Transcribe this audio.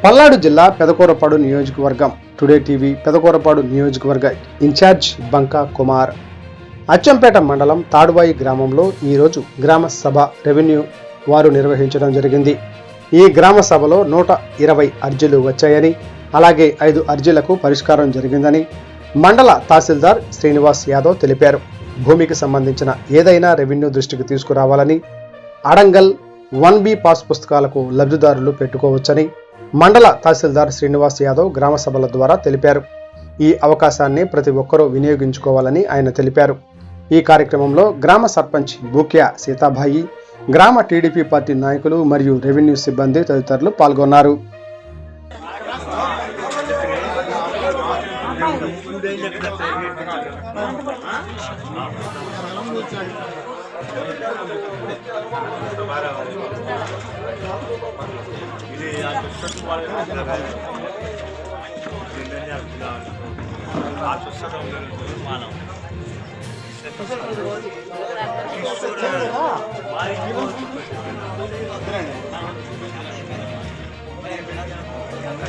పల్నాడు జిల్లా పెదకూరపాడు నియోజకవర్గం today TV Pedakurapadu నియోజకవర్గ ఇన్ఛార్జ్ బంకా కుమార్ అచ్చంపేట మండలం తాడువాయి గ్రామంలో ఈరోజు గ్రామ సభ రెవెన్యూ వారు నిర్వహించడం జరిగింది. ఈ గ్రామ సభలో 120 అర్జీలు వచ్చాయని, అలాగే 5 అర్జీలకు పరిష్కారం జరిగిందని మండల తహసీల్దార్ శ్రీనివాస్ యాదవ్ తెలిపారు. భూమికి సంబంధించిన ఏదైనా రెవెన్యూ దృష్టికి తీసుకురావాలని, అడంగల్ 1B పాస్ పుస్తకాలకు లబ్ధిదారులు పెట్టుకోవచ్చని మండల తహసీల్దార్ శ్రీనివాస్ యాదవ్ గ్రామ సభల ద్వారా తెలిపారు. ఈ అవకాశాన్ని ప్రతి ఒక్కరూ వినియోగించుకోవాలని ఆయన తెలిపారు. ఈ కార్యక్రమంలో గ్రామ సర్పంచ్ బూక్యా సీతాబాయి, గ్రామ టీడీపీ పార్టీ నాయకులు మరియు రెవెన్యూ సిబ్బంది తదితరులు పాల్గొన్నారు.